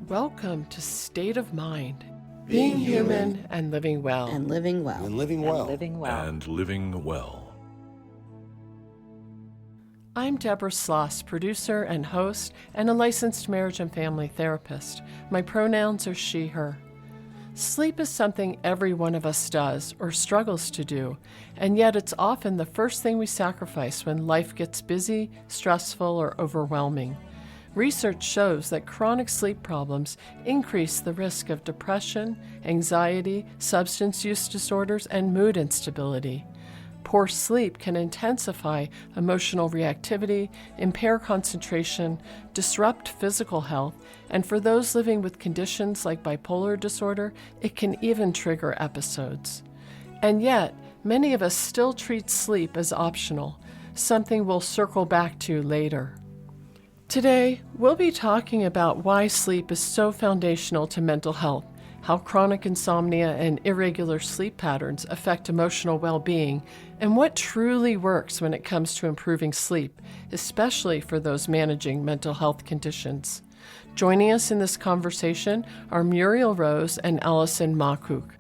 Welcome to State of Mind. Being human and living well. And living well. And living well. Living well. And living well. I'm Deborah Sloss, producer and host, and a licensed marriage and family therapist. My pronouns are she, her. Sleep is something every one of us does or struggles to do, and yet it's often the first thing we sacrifice when life gets busy, stressful, or overwhelming. Research shows that chronic sleep problems increase the risk of depression, anxiety, substance use disorders, and mood instability. Poor sleep can intensify emotional reactivity, impair concentration, disrupt physical health, and for those living with conditions like bipolar disorder, it can even trigger episodes. And yet, many of us still treat sleep as optional, something we'll circle back to later. Today, we'll be talking about why sleep is so foundational to mental health, how chronic insomnia and irregular sleep patterns affect emotional well-being, and what truly works when it comes to improving sleep, especially for those managing mental health conditions. Joining us in this conversation are Muriel Rose and Allyson Makuch.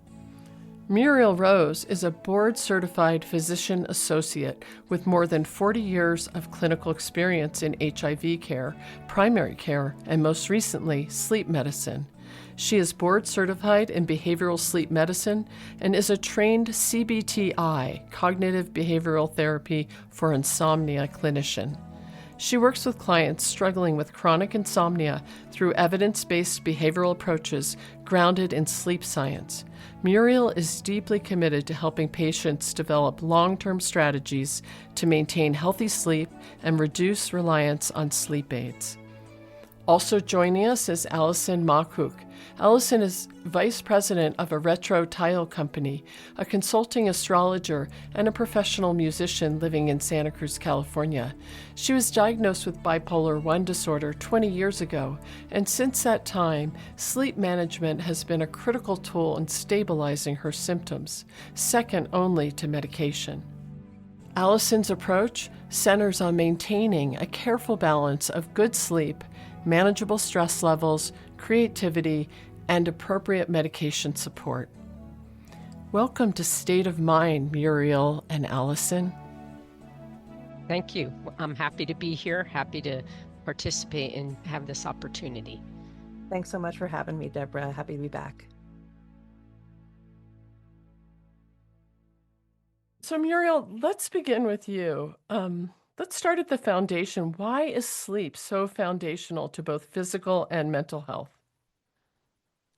Muriel Rose is a board-certified physician associate with more than 40 years of clinical experience in HIV care, primary care, and most recently, sleep medicine. She is board-certified in behavioral sleep medicine and is a trained CBTI, cognitive behavioral therapy for insomnia clinician. She works with clients struggling with chronic insomnia through evidence-based behavioral approaches grounded in sleep science. Muriel is deeply committed to helping patients develop long-term strategies to maintain healthy sleep and reduce reliance on sleep aids. Also joining us is Allyson Makuch. Allyson is vice president of a retro tile company, a consulting astrologer, and a professional musician living in Santa Cruz, California. She was diagnosed with bipolar I disorder 20 years ago, and since that time, sleep management has been a critical tool in stabilizing her symptoms, second only to medication. Allyson's approach centers on maintaining a careful balance of good sleep, manageable stress levels, creativity, and appropriate medication support. Welcome to State of Mind, Muriel and Allyson. Thank you. I'm happy to be here, happy to participate and have this opportunity. Thanks so much for having me, Deborah. Happy to be back. So Muriel, let's begin with you. Let's start at the foundation. Why is sleep so foundational to both physical and mental health?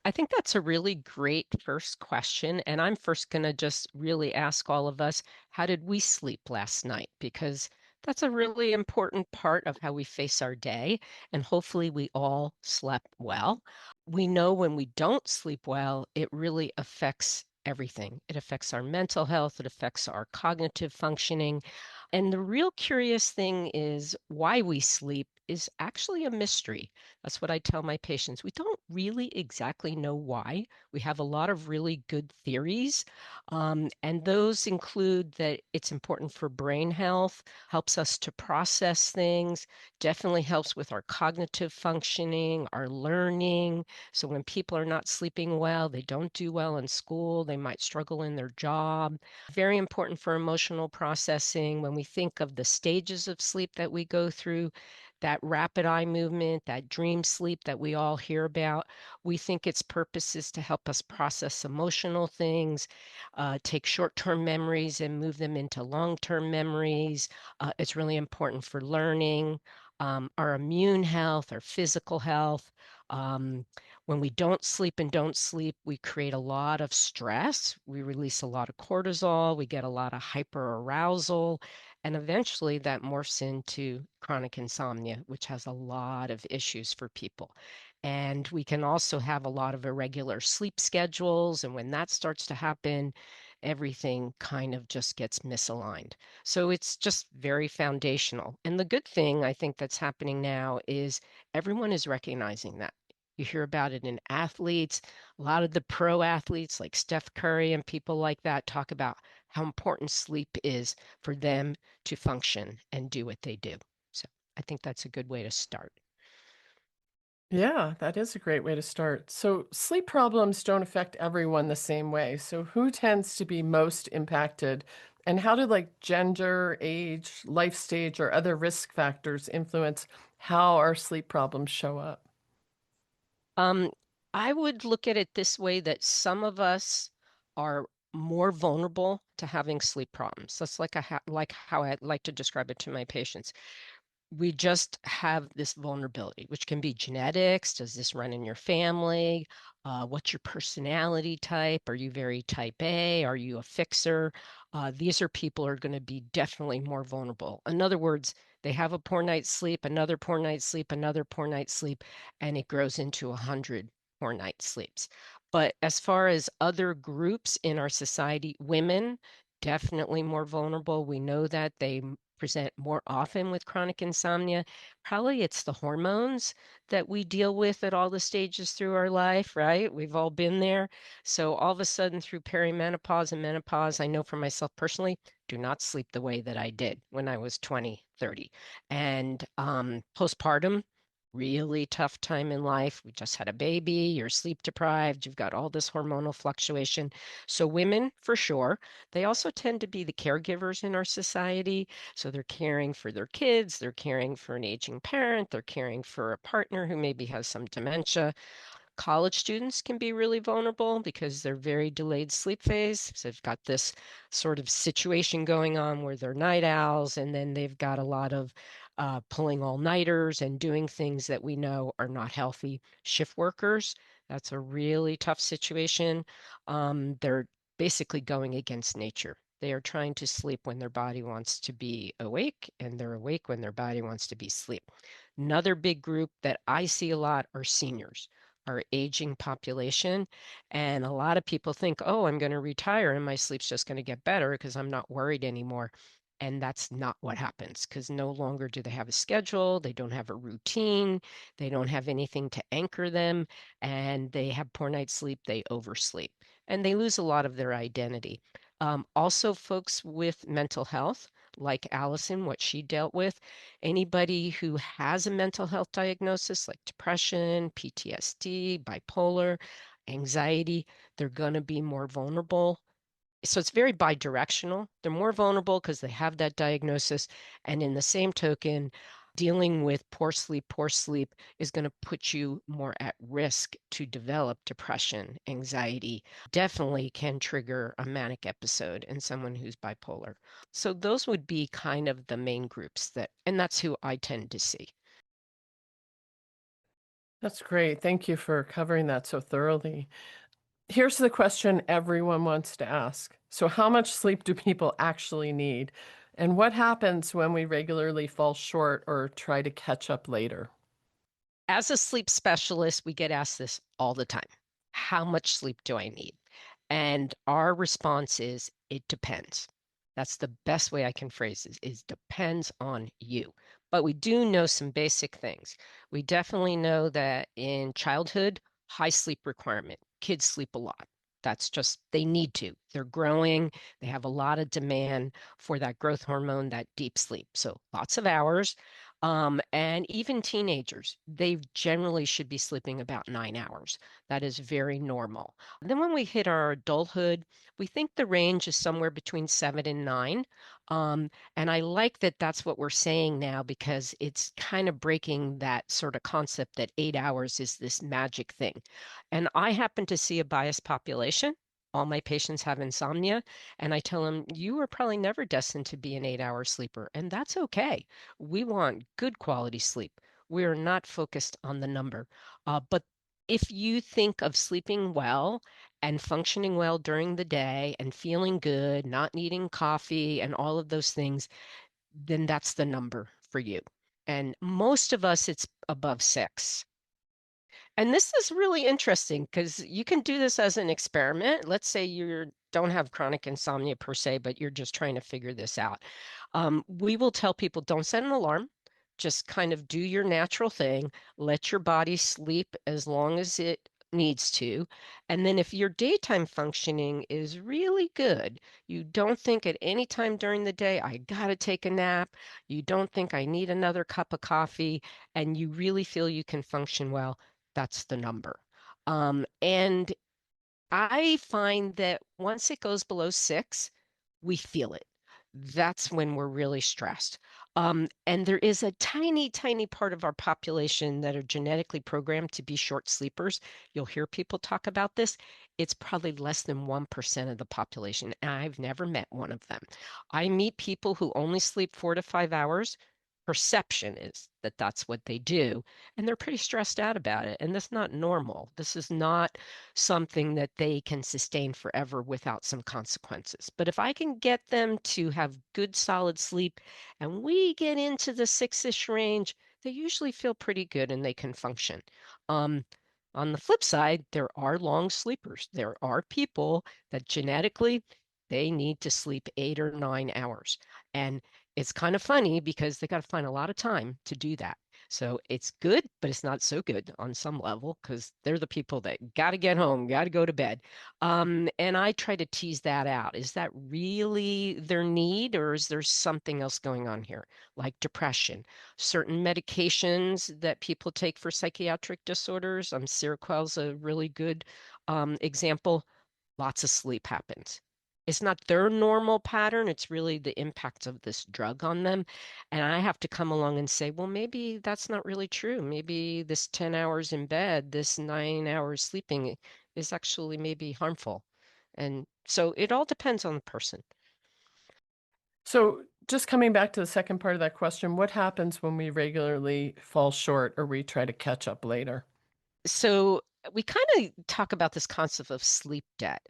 I think that's a really great first question. And I'm first going to just really ask all of us, how did we sleep last night? Because that's a really important part of how we face our day. And hopefully we all slept well. We know when we don't sleep well, it really affects everything. It affects our mental health, it affects our cognitive functioning. And the real curious thing is why we sleep is actually a mystery. That's what I tell my patients. We don't really exactly know why. We have a lot of really good theories, and those include that it's important for brain health, helps us to process things, definitely helps with our cognitive functioning, our learning. So when people are not sleeping well, they don't do well in school, they might struggle in their job. Very important for emotional processing. When we think of the stages of sleep that we go through, that rapid eye movement, that dream sleep that we all hear about, we think its purpose is to help us process emotional things, take short-term memories and move them into long-term memories. It's really important for learning, our immune health, our physical health. When we don't sleep and don't sleep, we create a lot of stress. We release a lot of cortisol. We get a lot of hyperarousal. And eventually that morphs into chronic insomnia, which has a lot of issues for people. And we can also have a lot of irregular sleep schedules. And when that starts to happen, everything kind of just gets misaligned. So it's just very foundational. And the good thing I think that's happening now is everyone is recognizing that. You hear about it in athletes. A lot of the pro athletes like Steph Curry and people like that talk about how important sleep is for them to function and do what they do. So I think that's a good way to start. Yeah, that is a great way to start. So, sleep problems don't affect everyone the same way. So, who tends to be most impacted? And how do like gender, age, life stage, or other risk factors influence how our sleep problems show up? Um, I would look at it this way that some of us are more vulnerable to having sleep problems. That's like how I like to describe it to my patients. We just have this vulnerability, which can be genetics. Does this run in your family? What's your personality type? Are you very type A? Are you a fixer? These are people who are going to be definitely more vulnerable. In other words, they have a poor night's sleep, another poor night's sleep, another poor night's sleep, and it grows into 100 poor night sleeps. But as far as other groups in our society, women definitely more vulnerable. We know that they present more often with chronic insomnia. Probably it's the hormones that we deal with at all the stages through our life, right? We've all been there. So all of a sudden through perimenopause and menopause, I know for myself personally, do not sleep the way that I did when I was 20, 30. And postpartum, really tough time in life. We just had a baby, you're sleep deprived, you've got all this hormonal fluctuation. So women, for sure, they also tend to be the caregivers in our society. So they're caring for their kids, they're caring for an aging parent, they're caring for a partner who maybe has some dementia. College students can be really vulnerable because they're very delayed sleep phase. So they've got this sort of situation going on where they're night owls, and then they've got a lot of pulling all-nighters and doing things that we know are not healthy. Shift workers, that's a really tough situation. They're basically going against nature. They are trying to sleep when their body wants to be awake, and they're awake when their body wants to be asleep. Another big group that I see a lot are seniors, our aging population. And a lot of people think, oh, I'm going to retire and my sleep's just going to get better because I'm not worried anymore. And that's not what happens because no longer do they have a schedule, they don't have a routine, they don't have anything to anchor them, and they have poor night's sleep, they oversleep, and they lose a lot of their identity. Also, folks with mental health, like Allison, what she dealt with, anybody who has a mental health diagnosis like depression, PTSD, bipolar, anxiety, they're going to be more vulnerable. So it's very bidirectional. They're more vulnerable because they have that diagnosis. And in the same token, dealing with poor sleep is going to put you more at risk to develop depression, anxiety, definitely can trigger a manic episode in someone who's bipolar. So those would be kind of the main groups and that's who I tend to see. That's great. Thank you for covering that so thoroughly. Here's the question everyone wants to ask. So, how much sleep do people actually need? And what happens when we regularly fall short or try to catch up later? As a sleep specialist, we get asked this all the time. How much sleep do I need? And our response is, it depends. That's the best way I can phrase it, is depends on you. But we do know some basic things. We definitely know that in childhood, high sleep requirement. Kids sleep a lot. That's just, they need to. They're growing. They have a lot of demand for that growth hormone, that deep sleep. So lots of hours. And even teenagers, they generally should be sleeping about 9 hours. That is very normal. Then when we hit our adulthood, we think the range is somewhere between 7 and 9. And I like that that's what we're saying now because it's kind of breaking that sort of concept that 8 hours is this magic thing. And I happen to see a biased population. All my patients have insomnia, and I tell them, you are probably never destined to be an 8 hour sleeper, and that's okay. We want good quality sleep. We are not focused on the number. But if you think of sleeping well and functioning well during the day and feeling good, not needing coffee and all of those things, then that's the number for you. And most of us, it's above 6. And this is really interesting because you can do this as an experiment. Let's say you don't have chronic insomnia per se, but you're just trying to figure this out. We will tell people don't set an alarm, just kind of do your natural thing, let your body sleep as long as it needs to. And then if your daytime functioning is really good, you don't think at any time during the day, I gotta take a nap, you don't think I need another cup of coffee, and you really feel you can function well, that's the number. And I find that once it goes below 6, we feel it. That's when we're really stressed. And there is a tiny, tiny part of our population that are genetically programmed to be short sleepers. You'll hear people talk about this. It's probably less than 1% of the population, and I've never met one of them. I meet people who only sleep 4 to 5 hours. Perception is that that's what they do, and they're pretty stressed out about it. And that's not normal. This is not something that they can sustain forever without some consequences. But if I can get them to have good, solid sleep and we get into the 6-ish range, they usually feel pretty good and they can function. Um, on the flip side, there are long sleepers. There are people that genetically they need to sleep 8 or 9 hours. And it's kind of funny because they got to find a lot of time to do that. So it's good, but it's not so good on some level because they're the people that got to get home, got to go to bed. And I try to tease that out. Is that really their need, or is there something else going on here, like depression? Certain medications that people take for psychiatric disorders, Seroquel's a really good example. Lots of sleep happens. It's not their normal pattern. It's really the impacts of this drug on them. And I have to come along and say, well, maybe that's not really true. Maybe this 10 hours in bed, this 9 hours sleeping is actually maybe harmful. And so it all depends on the person. So, just coming back to the second part of that question, what happens when we regularly fall short or we try to catch up later? So we kind of talk about this concept of sleep debt.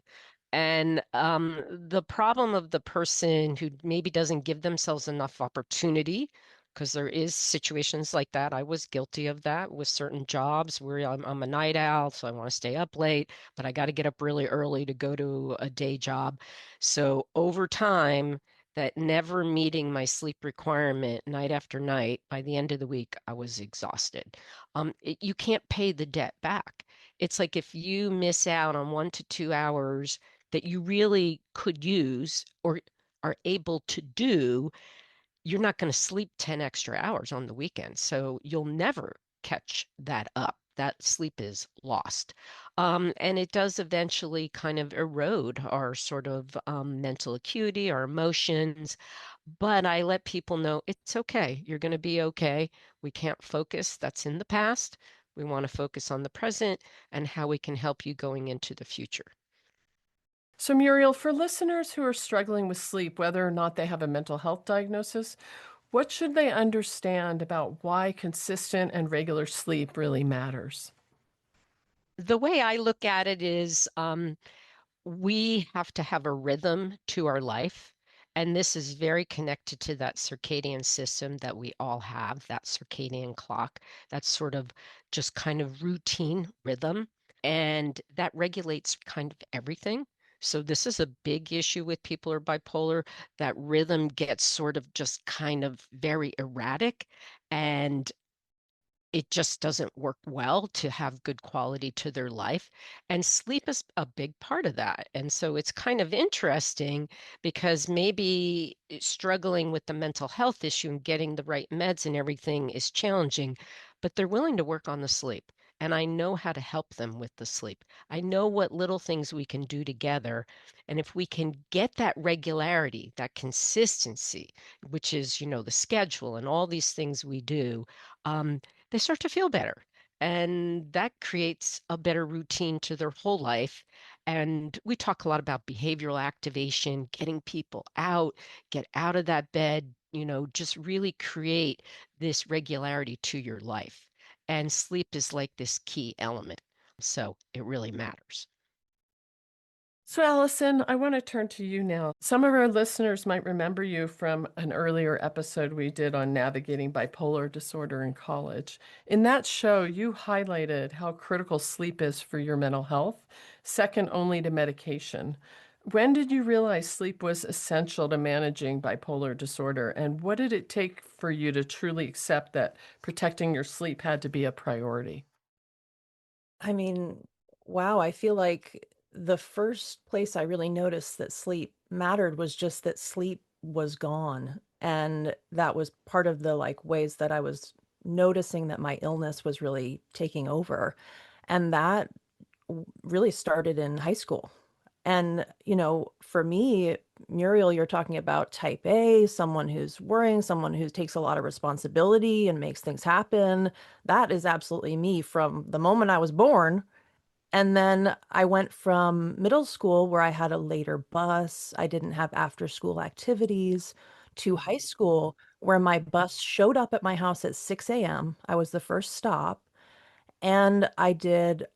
And the problem of the person who maybe doesn't give themselves enough opportunity, because there is situations like that. I was guilty of that with certain jobs where I'm a night owl, so I want to stay up late, but I got to get up really early to go to a day job. So over time, that never meeting my sleep requirement night after night, by the end of the week, I was exhausted. You can't pay the debt back. It's like if you miss out on 1 to 2 hours that you really could use or are able to do, you're not going to sleep 10 extra hours on the weekend. So you'll never catch that up. That sleep is lost. And it does eventually kind of erode our sort of mental acuity, our emotions. But I let people know it's okay. You're going to be okay. We can't focus. That's in the past. We want to focus on the present and how we can help you going into the future. So, Muriel, for listeners who are struggling with sleep, whether or not they have a mental health diagnosis, what should they understand about why consistent and regular sleep really matters? The way I look at it is we have to have a rhythm to our life. And this is very connected to that circadian system that we all have, that circadian clock, that sort of just kind of routine rhythm. And that regulates kind of everything. So this is a big issue with people who are bipolar. That rhythm gets sort of just kind of very erratic. And it just doesn't work well to have good quality to their life. And sleep is a big part of that. And so it's kind of interesting because maybe struggling with the mental health issue and getting the right meds and everything is challenging, but they're willing to work on the sleep. And I know how to help them with the sleep. I know what little things we can do together. And if we can get that regularity, that consistency, which is, the schedule and all these things we do, they start to feel better. And that creates a better routine to their whole life. And we talk a lot about behavioral activation, getting people out, get out of that bed, just really create this regularity to your life. And sleep is like this key element. So it really matters. So, Allyson, I want to turn to you now. Some of our listeners might remember you from an earlier episode we did on navigating bipolar disorder in college. In that show, you highlighted how critical sleep is for your mental health, second only to medication. When did you realize sleep was essential to managing bipolar disorder, and what did it take for you to truly accept that protecting your sleep had to be a priority? I mean, Wow, I feel like the first place I really noticed that sleep mattered was just that sleep was gone. And that was part of the like ways that I was noticing that my illness was really taking over. And that really started in high school. And, for me, Muriel, you're talking about type A, someone who's worrying, someone who takes a lot of responsibility and makes things happen. That is absolutely me from the moment I was born. And then I went from middle school, where I had a later bus, I didn't have after school activities, to high school, where my bus showed up at my house at 6 a.m. I was the first stop. And I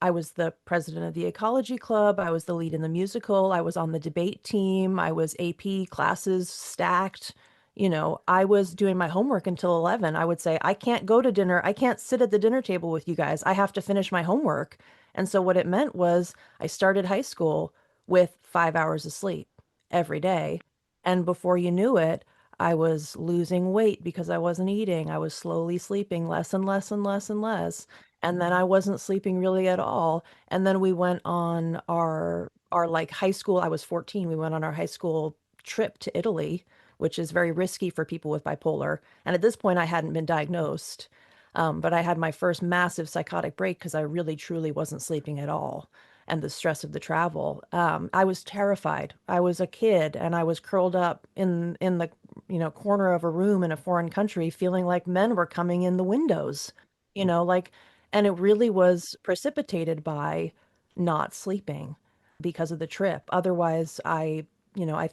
was the president of the ecology club. I was the lead in the musical. I was on the debate team. I was AP classes stacked. I was doing my homework until 11. I would say, I can't go to dinner. I can't sit at the dinner table with you guys. I have to finish my homework. And so what it meant was I started high school with 5 hours of sleep every day. And before you knew it, I was losing weight because I wasn't eating. I was slowly sleeping less and less and less and less. And then I wasn't sleeping really at all. And then we went on our like high school, I was 14. We went on our high school trip to Italy, which is very risky for people with bipolar. And at this point, I hadn't been diagnosed. But I had my first massive psychotic break because I really truly wasn't sleeping at all. And the stress of the travel. I was terrified. I was a kid and I was curled up in the corner of a room in a foreign country, feeling like men were coming in the windows. Like, and it really was precipitated by not sleeping because of the trip. Otherwise, I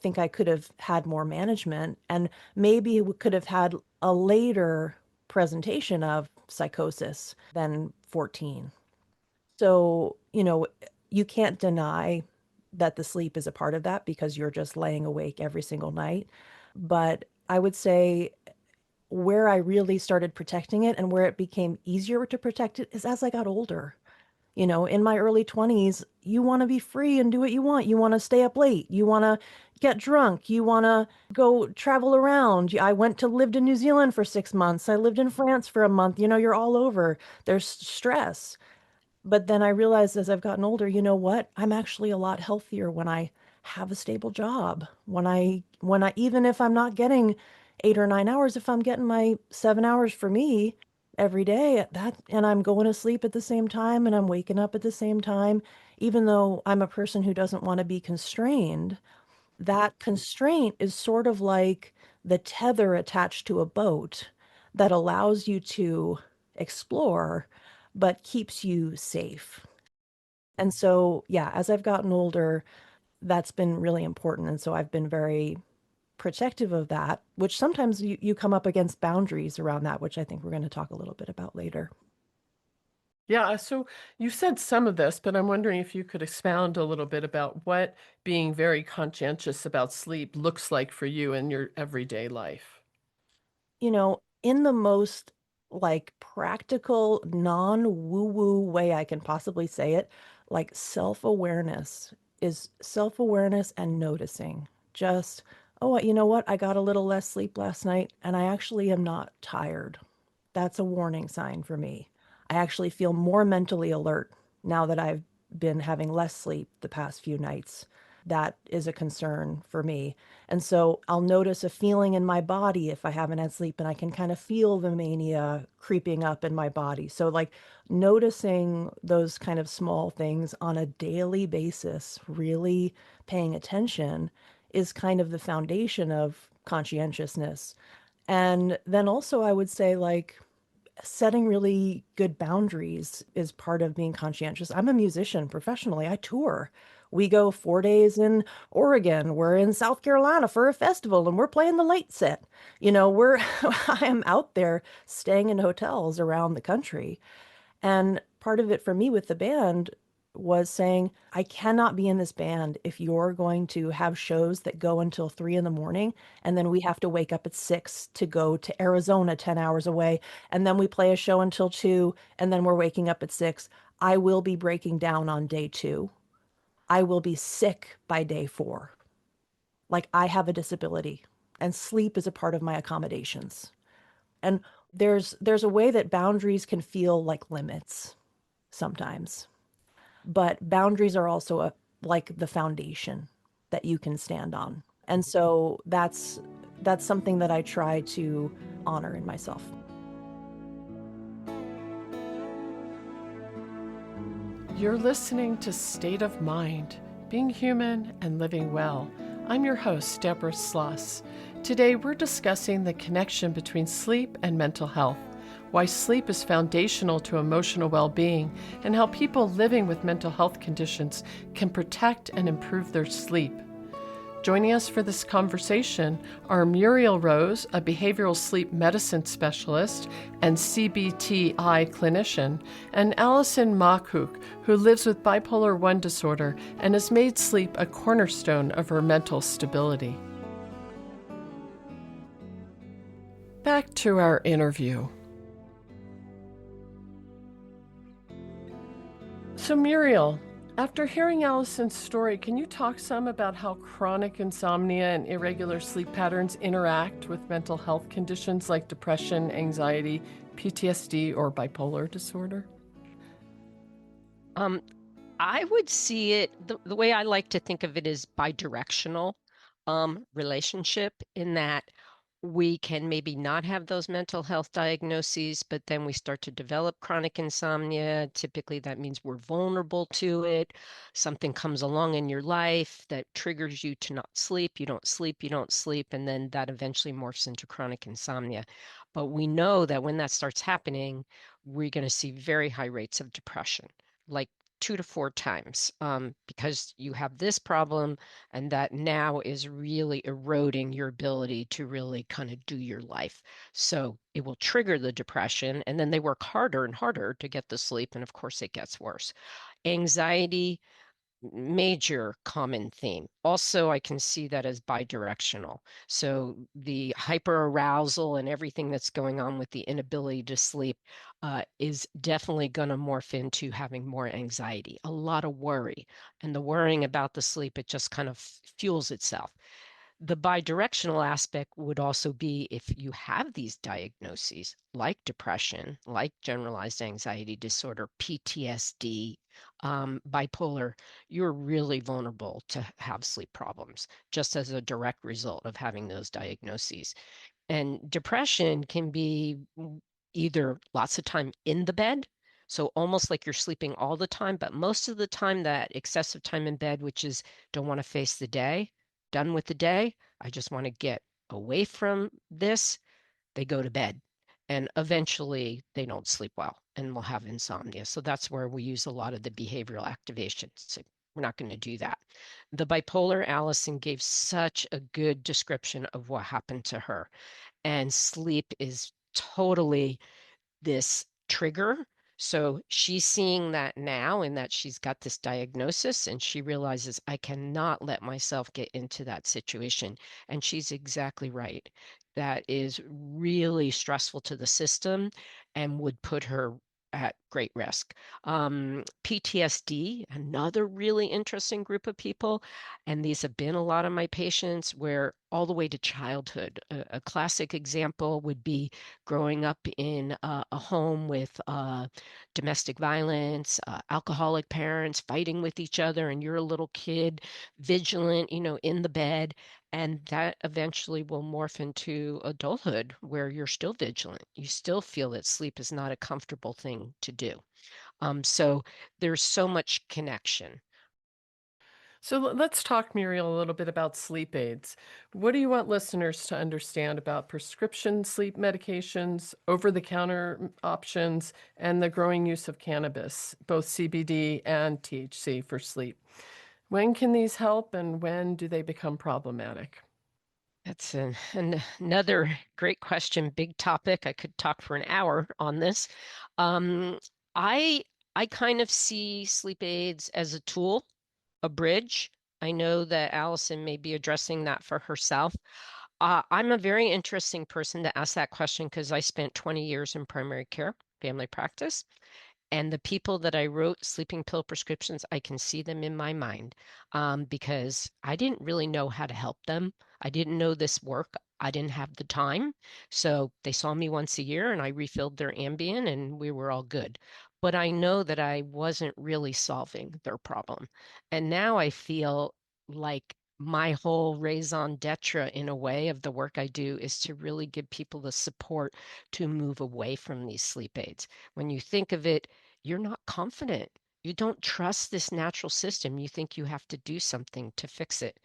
think I could have had more management and maybe we could have had a later presentation of psychosis than 14. So, you can't deny that the sleep is a part of that because you're just laying awake every single night. But I would say where I really started protecting it and where it became easier to protect it is as I got older. In my early 20s, you want to be free and do what you want. You want to stay up late. You want to get drunk. You want to go travel around. I went to lived in New Zealand for 6 months. I lived in France for a month. You're all over. There's stress. But then I realized as I've gotten older, you know what? I'm actually a lot healthier when I have a stable job. When I even if I'm not getting 8 or 9 hours, if I'm getting my 7 hours for me every day, that and I'm going to sleep at the same time and I'm waking up at the same time, even though I'm a person who doesn't want to be constrained, that constraint is sort of like the tether attached to a boat that allows you to explore, but keeps you safe. And so, yeah, as I've gotten older, that's been really important. And so I've been very protective of that, which sometimes you come up against boundaries around that, which I think we're going to talk a little bit about later. Yeah, so you said some of this, but I'm wondering if you could expound a little bit about what being very conscientious about sleep looks like for you in your everyday life. In the most like practical, non-woo-woo way I can possibly say it, like self-awareness and noticing. Just, oh, you know what? I got a little less sleep last night and I actually am not tired. That's a warning sign for me. I actually feel more mentally alert now that I've been having less sleep the past few nights. That is a concern for me. And so I'll notice a feeling in my body if I haven't had sleep, and I can kind of feel the mania creeping up in my body. So, like, noticing those kind of small things on a daily basis, really paying attention, is kind of the foundation of conscientiousness. And then also, I would say, like, setting really good boundaries is part of being conscientious. I'm a musician professionally. I tour. We go 4 days in Oregon. We're in South Carolina for a festival and we're playing the light set. I am out there staying in hotels around the country. And part of it for me with the band was saying, I cannot be in this band if you're going to have shows that go until 3 in the morning. And then we have to wake up at 6 to go to Arizona, 10 hours away. And then we play a show until 2. And then we're waking up at 6. I will be breaking down on day 2. I will be sick by day 4. Like I have a disability and sleep is a part of my accommodations. And there's a way that boundaries can feel like limits sometimes. but boundaries are also like the foundation that you can stand on. And so that's something that I try to honor in myself. You're listening to State of Mind, Being Human and Living Well. I'm your host, Deborah Sloss. Today we're discussing the connection between sleep and mental health, why sleep is foundational to emotional well-being, and how people living with mental health conditions can protect and improve their sleep. Joining us for this conversation are Muriel Rose, a behavioral sleep medicine specialist and CBTI clinician, and Allyson Makuch, who lives with bipolar I disorder and has made sleep a cornerstone of her mental stability. Back to our interview. So Muriel, after hearing Allyson's story, can you talk some about how chronic insomnia and irregular sleep patterns interact with mental health conditions like depression, anxiety, PTSD, or bipolar disorder? I would see it, the way I like to think of it is bidirectional relationship, in that we can maybe not have those mental health diagnoses, but then we start to develop chronic insomnia. Typically, that means we're vulnerable to it. Something comes along in your life that triggers you to not sleep. You don't sleep, you don't sleep, and then that eventually morphs into chronic insomnia. But we know that when that starts happening, we're going to see very high rates of depression, like 2 to 4 times, because you have this problem, and that now is really eroding your ability to really kind of do your life. So it will trigger the depression, and then they work harder and harder to get the sleep, and of course it gets worse. Anxiety, major common theme. Also, I can see that as bidirectional. So the hyperarousal and everything that's going on with the inability to sleep is definitely going to morph into having more anxiety, a lot of worry. And the worrying about the sleep, it just kind of fuels itself. The bidirectional aspect would also be if you have these diagnoses like depression, like generalized anxiety disorder, PTSD, bipolar, you're really vulnerable to have sleep problems just as a direct result of having those diagnoses. And depression can be either lots of time in the bed, so almost like you're sleeping all the time, but most of the time that excessive time in bed, which is don't want to face the day, done with the day, I just want to get away from this, they go to bed. And eventually they don't sleep well and will have insomnia. So that's where we use a lot of the behavioral activation. So we're not going to do that. The bipolar, Allyson gave such a good description of what happened to her. And sleep is totally this trigger. So she's seeing that now, in that she's got this diagnosis, and she realizes I cannot let myself get into that situation. And she's exactly right. That is really stressful to the system and would put her at great risk. PTSD, another really interesting group of people, and these have been a lot of my patients, where all the way to childhood. A classic example would be growing up in a home with domestic violence, alcoholic parents fighting with each other, and you're a little kid, vigilant, in the bed. And that eventually will morph into adulthood, where you're still vigilant. You still feel that sleep is not a comfortable thing to do. So there's so much connection. So let's talk, Muriel, a little bit about sleep aids. What do you want listeners to understand about prescription sleep medications, over-the-counter options, and the growing use of cannabis, both CBD and THC for sleep? When can these help, and when do they become problematic? That's another great question, big topic. I could talk for an hour on this. Um, I I kind of see sleep aids as a tool, a bridge. I know that Allyson may be addressing that for herself. I'm a very interesting person to ask that question, because I spent 20 years in primary care, family practice. And the people that I wrote sleeping pill prescriptions, I can see them in my mind, because I didn't really know how to help them. I didn't know this work. I didn't have the time. So they saw me once a year and I refilled their Ambien and we were all good. But I know that I wasn't really solving their problem. And now I feel like my whole raison d'etre in a way of the work I do is to really give people the support to move away from these sleep aids. When you think of it, you're not confident. You don't trust this natural system. You think you have to do something to fix it.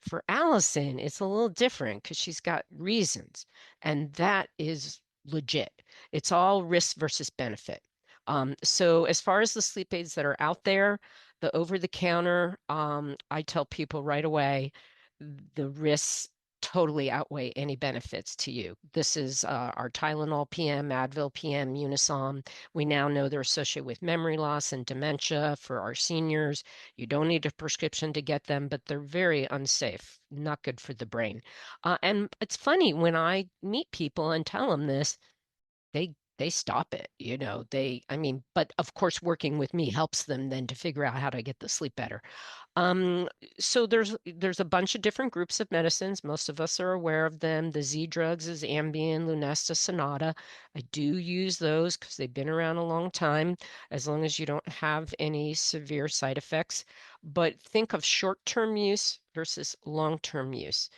For Allyson, it's a little different because she's got reasons, and that is legit. It's all risk versus benefit. So as far as the sleep aids that are out there, the over the counter, I tell people right away, the risks totally outweigh any benefits to you. This is our Tylenol PM, Advil PM, Unisom. We now know they're associated with memory loss and dementia for our seniors. You don't need a prescription to get them, but they're very unsafe, not good for the brain. And it's funny when I meet people and tell them this, they stop it, I mean, but of course, working with me helps them then to figure out how to get the sleep better. Um, so there's a bunch of different groups of medicines. Most of us are aware of them. The Z drugs is Ambien, Lunesta, Sonata. I do use those because they've been around a long time, as long as you don't have any severe side effects. But think of short-term use versus long-term use.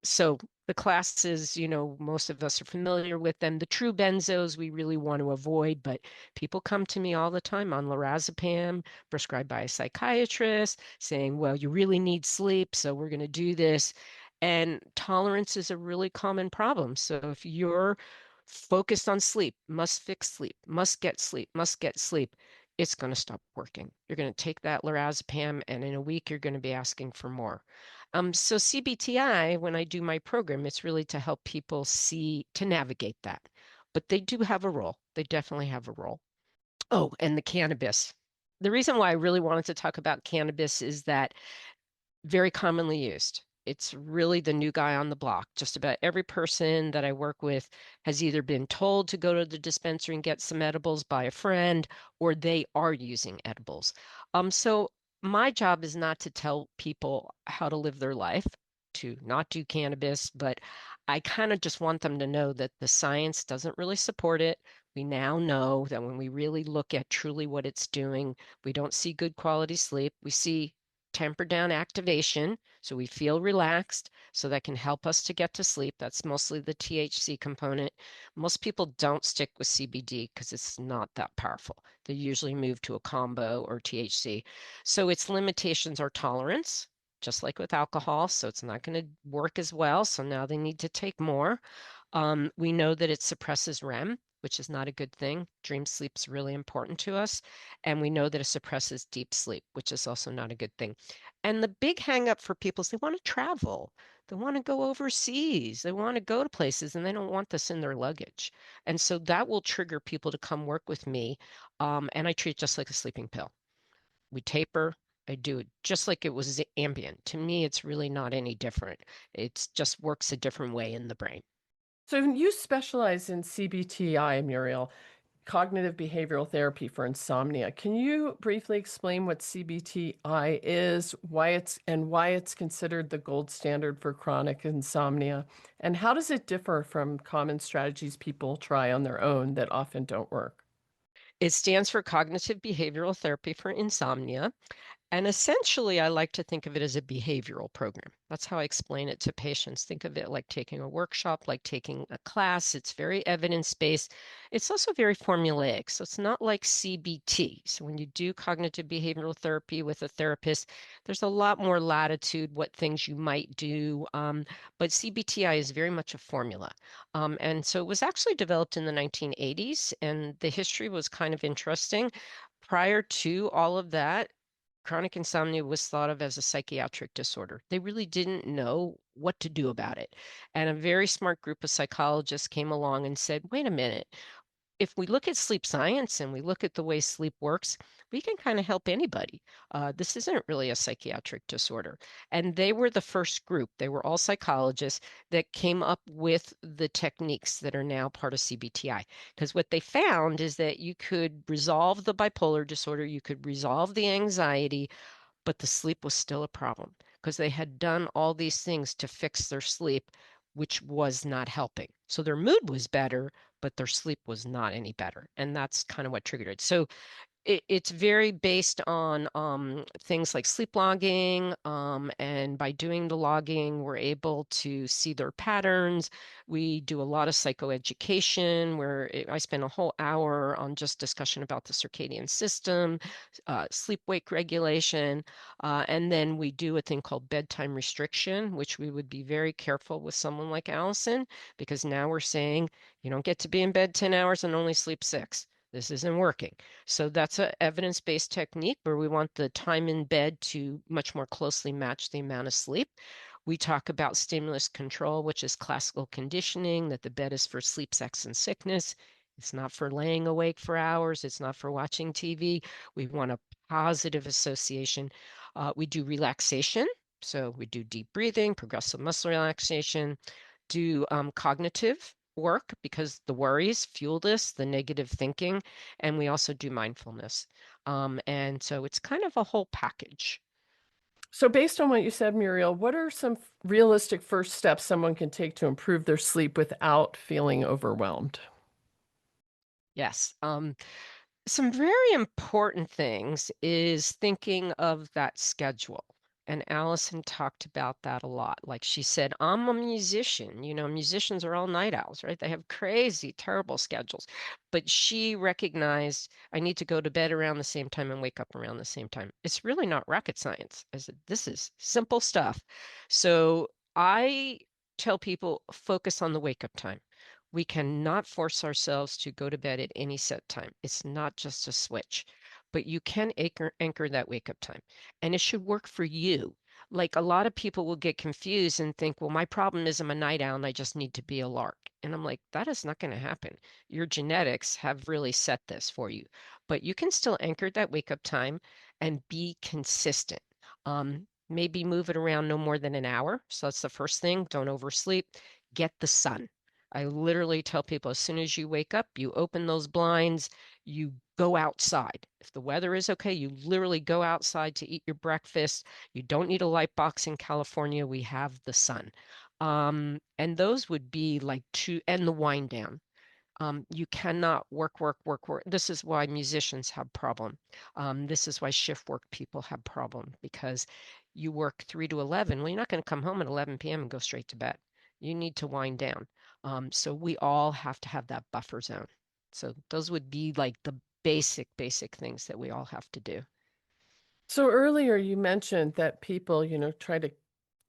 So the classes, most of us are familiar with them. The true benzos we really want to avoid, but people come to me all the time on lorazepam, prescribed by a psychiatrist, saying, well, you really need sleep, so we're going to do this. And tolerance is a really common problem. So if you're focused on sleep, must fix sleep, must get sleep, must get sleep, it's going to stop working. You're going to take that lorazepam, and in a week, you're going to be asking for more. So CBTI, when I do my program, it's really to help people see, to navigate that. But they do have a role. They definitely have a role. Oh, and the cannabis. The reason why I really wanted to talk about cannabis is that very commonly used. It's really the new guy on the block. Just about every person that I work with has either been told to go to the dispensary and get some edibles by a friend, or they are using edibles. So my job is not to tell people how to live their life, to not do cannabis, but I kind of just want them to know that the science doesn't really support it. We now know that when we really look at truly what it's doing, we don't see good quality sleep. We see temper down activation, so we feel relaxed, so that can help us to get to sleep. That's mostly the THC component. Most people don't stick with CBD because it's not that powerful. They usually move to a combo or THC. So its limitations are tolerance, just like with alcohol, so it's not going to work as well. So now they need to take more. We know that it suppresses REM, which is not a good thing. Dream sleep's really important to us. And we know that it suppresses deep sleep, which is also not a good thing. And the big hang up for people is they want to travel. They want to go overseas. They want to go to places and they don't want this in their luggage. And so that will trigger people to come work with me. And I treat it just like a sleeping pill. We taper. I do it just like it was Ambien. To me, it's really not any different. It just works a different way in the brain. So you specialize in CBTI, Muriel, cognitive behavioral therapy for insomnia. Can you briefly explain what CBTI is, why it's considered the gold standard for chronic insomnia, and how does it differ from common strategies people try on their own that often don't work? It stands for Cognitive Behavioral Therapy for Insomnia. And essentially, I like to think of it as a behavioral program. That's how I explain it to patients. Think of it like taking a workshop, like taking a class. It's very evidence-based. It's also very formulaic. So it's not like CBT. So when you do cognitive behavioral therapy with a therapist, there's a lot more latitude what things you might do. But CBTI is very much a formula. And so it was actually developed in the 1980s, and the history was kind of interesting. Prior to all of that, chronic insomnia was thought of as a psychiatric disorder. They really didn't know what to do about it. And a very smart group of psychologists came along and said, wait a minute, if we look at sleep science and we look at the way sleep works, we can kind of help anybody. This isn't really a psychiatric disorder. And they were the first group, they were all psychologists that came up with the techniques that are now part of CBTI. Because what they found is that you could resolve the bipolar disorder, you could resolve the anxiety, but the sleep was still a problem because they had done all these things to fix their sleep. which was not helping. So their mood was better, but their sleep was not any better. And that's kind of what triggered it. So it's very based on things like sleep logging. And by doing the logging, we're able to see their patterns. We do a lot of psychoeducation where I spend a whole hour on just discussion about the circadian system, sleep-wake regulation. And then we do a thing called bedtime restriction, which we would be very careful with someone like Allyson, because now we're saying you don't get to be in bed 10 hours and only sleep 6. This isn't working. So that's an evidence-based technique where we want the time in bed to much more closely match the amount of sleep. We talk about stimulus control, which is classical conditioning, that the bed is for sleep, sex, and sickness. It's not for laying awake for hours. It's not for watching TV. We want a positive association. We do relaxation. So we do deep breathing, progressive muscle relaxation, do cognitive work because the worries fuel this, the negative thinking, and we also do mindfulness. And so it's kind of a whole package. So, based on what you said, Muriel, what are some realistic first steps someone can take to improve their sleep without feeling overwhelmed? Yes. Some very important things is thinking of that schedule. And Allison talked about that a lot. Like she said, I'm a musician. Musicians are all night owls, right? They have crazy, terrible schedules. But she recognized I need to go to bed around the same time and wake up around the same time. It's really not rocket science. I said, this is simple stuff. So I tell people focus on the wake up time. We cannot force ourselves to go to bed at any set time. It's not just a switch, but you can anchor that wake up time, and it should work for you. Like a lot of people will get confused and think, well, my problem is I'm a night owl and I just need to be a lark. And I'm like, that is not going to happen. Your genetics have really set this for you, but you can still anchor that wake up time and be consistent. Maybe move it around no more than an hour. So that's the first thing. Don't oversleep. Get the sun. I literally tell people as soon as you wake up, you open those blinds, you go outside. If the weather is okay, you literally go outside to eat your breakfast. You don't need a light box in California. We have the sun. And those would be like and the wind down. You cannot work, work, work, work. This is why musicians have problem. This is why shift work people have problem because you work 3 to 11. Well, you're not going to come home at 11 p.m. and go straight to bed. You need to wind down. So we all have to have that buffer zone. So those would be like the basic things that we all have to do. So, earlier you mentioned that people, try to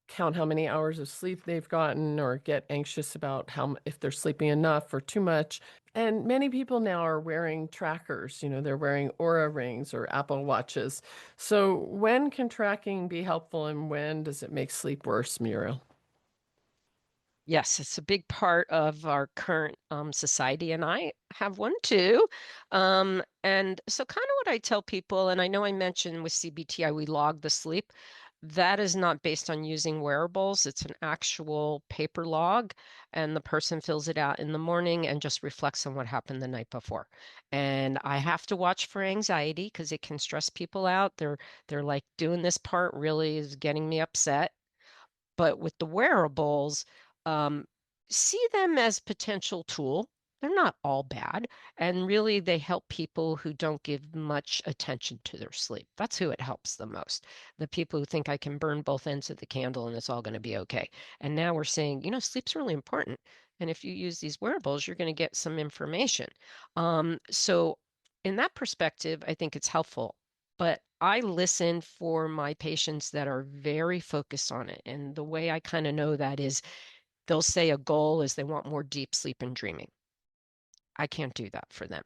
count how many hours of sleep they've gotten or get anxious about if they're sleeping enough or too much. And many people now are wearing trackers, they're wearing Aura rings or Apple watches. So when can tracking be helpful and when does it make sleep worse, Muriel? Yes, it's a big part of our current society, and I have one too. And so, kind of what I tell people, and I know I mentioned with CBTI, we log the sleep. That is not based on using wearables. It's an actual paper log, and the person fills it out in the morning and just reflects on what happened the night before. And I have to watch for anxiety because it can stress people out. They're like doing this part really is getting me upset. But with the wearables, um, see them as potential tool. They're not all bad. And really, they help people who don't give much attention to their sleep. That's who it helps the most. The people who think I can burn both ends of the candle and it's all going to be okay. And now we're saying, sleep's really important. And if you use these wearables, you're going to get some information. So, in that perspective, I think it's helpful. But I listen for my patients that are very focused on it. And the way I kind of know that is they'll say a goal is they want more deep sleep and dreaming. I can't do that for them.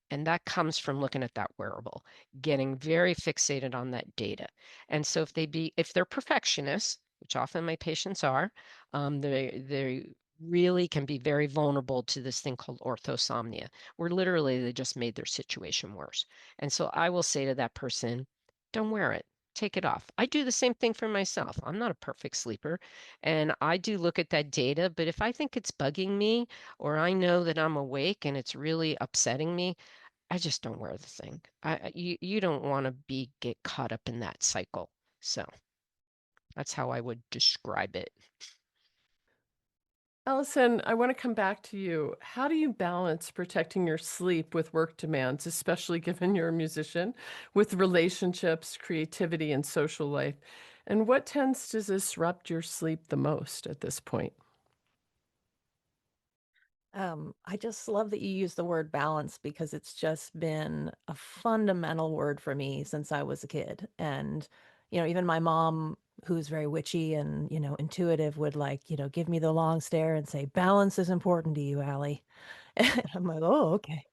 And that comes from looking at that wearable, getting very fixated on that data. And so if they're perfectionists, which often my patients are, they really can be very vulnerable to this thing called orthosomnia, where literally they just made their situation worse. And so I will say to that person, don't wear it. Take it off. I do the same thing for myself. I'm not a perfect sleeper, and I do look at that data, but if I think it's bugging me, or I know that I'm awake and it's really upsetting me, I just don't wear the thing. You don't want to get caught up in that cycle. So that's how I would describe it. Allyson, I want to come back to you. How do you balance protecting your sleep with work demands, especially given you're a musician, with relationships, creativity, and social life? And what tends to disrupt your sleep the most at this point? I just love that you use the word balance because it's just been a fundamental word for me since I was a kid. And, even my mom, who's very witchy and, intuitive, would give me the long stare and say, balance is important to you, Allie. And I'm like, oh, okay.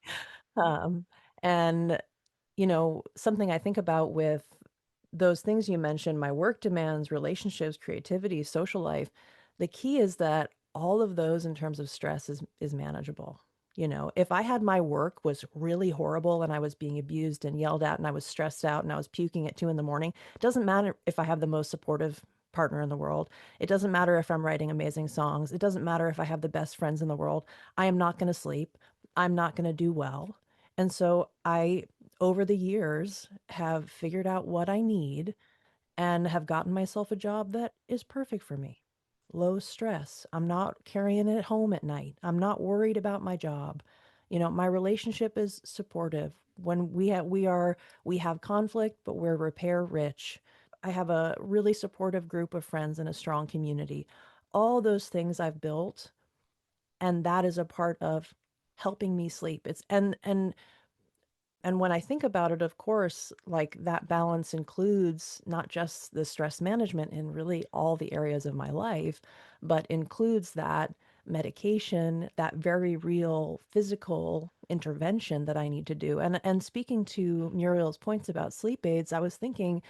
Um, and something I think about with those things you mentioned, my work demands, relationships, creativity, social life, the key is that all of those in terms of stress is manageable. If I had my work was really horrible and I was being abused and yelled at and I was stressed out and I was puking at 2 a.m, it doesn't matter if I have the most supportive partner in the world. It doesn't matter if I'm writing amazing songs. It doesn't matter if I have the best friends in the world. I am not going to sleep. I'm not going to do well. And so over the years, have figured out what I need and have gotten myself a job that is perfect for me. Low stress. I'm not carrying it home at night. I'm not worried about my job. My relationship is supportive. When we have conflict, but we're repair rich. I have a really supportive group of friends and a strong community. All those things I've built, and that is a part of helping me sleep. And when I think about it, of course, like that balance includes not just the stress management in really all the areas of my life, but includes that medication, that very real physical intervention that I need to do. And speaking to Muriel's points about sleep aids, I was thinking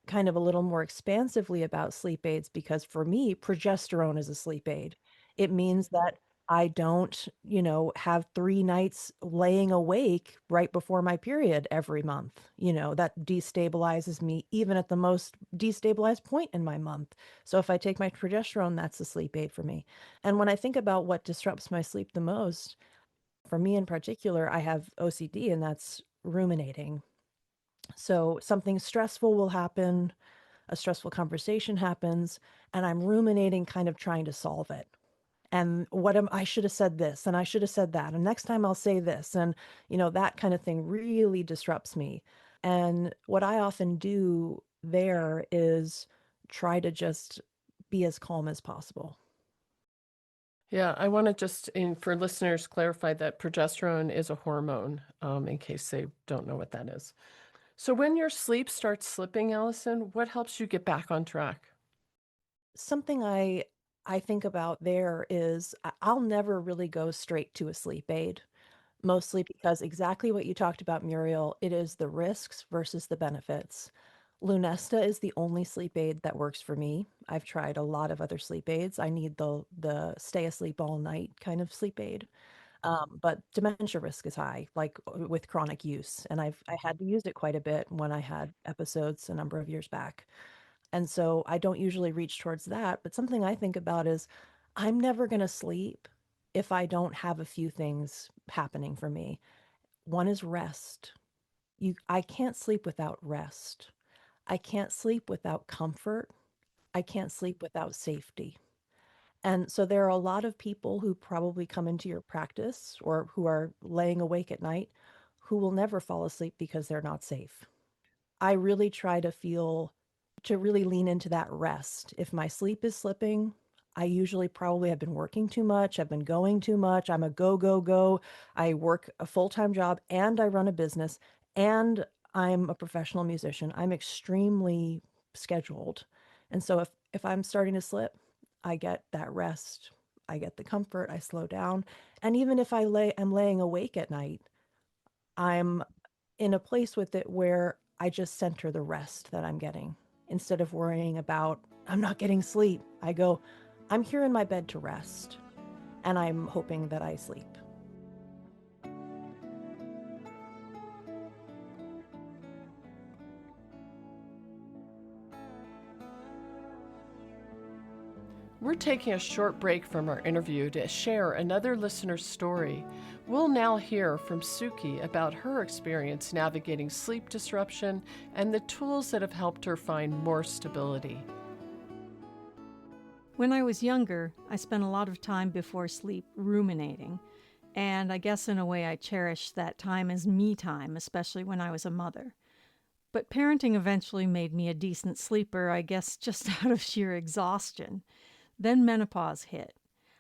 kind of a little more expansively about sleep aids because for me, progesterone is a sleep aid. It means that I don't, have 3 nights laying awake right before my period every month. That destabilizes me even at the most destabilized point in my month. So if I take my progesterone, that's a sleep aid for me. And when I think about what disrupts my sleep the most, for me in particular, I have OCD and that's ruminating. So something stressful will happen, a stressful conversation happens, and I'm ruminating, kind of trying to solve it. And I should have said this, and I should have said that, and next time I'll say this, and that kind of thing really disrupts me. And what I often do there is try to just be as calm as possible. Yeah, I want to just, for listeners, clarify that progesterone is a hormone, in case they don't know what that is. So when your sleep starts slipping, Allyson, what helps you get back on track? Something I think about there is I'll never really go straight to a sleep aid. Mostly because exactly what you talked about, Muriel, it is the risks versus the benefits. Lunesta is the only sleep aid that works for me. I've tried a lot of other sleep aids. I need the stay asleep all night kind of sleep aid. But dementia risk is high, like with chronic use, and I had to use it quite a bit when I had episodes a number of years back. And so I don't usually reach towards that. But something I think about is I'm never going to sleep if I don't have a few things happening for me. One is rest. I can't sleep without rest. I can't sleep without comfort. I can't sleep without safety. And so there are a lot of people who probably come into your practice or who are laying awake at night who will never fall asleep because they're not safe. I really try to really lean into that rest. If my sleep is slipping, I usually probably have been working too much. I've been going too much. I'm a go, go, go. I work a full-time job and I run a business and I'm a professional musician. I'm extremely scheduled. And so if I'm starting to slip, I get that rest. I get the comfort. I slow down. And even if am laying awake at night, I'm in a place with it where I just center the rest that I'm getting. Instead of worrying about, I'm not getting sleep, I go, I'm here in my bed to rest, and I'm hoping that I sleep. We're taking a short break from our interview to share another listener's story. We'll now hear from Suki about her experience navigating sleep disruption and the tools that have helped her find more stability. When I was younger, I spent a lot of time before sleep ruminating, and I guess in a way I cherished that time as me time, especially when I was a mother. But parenting eventually made me a decent sleeper, I guess just out of sheer exhaustion. Then menopause hit.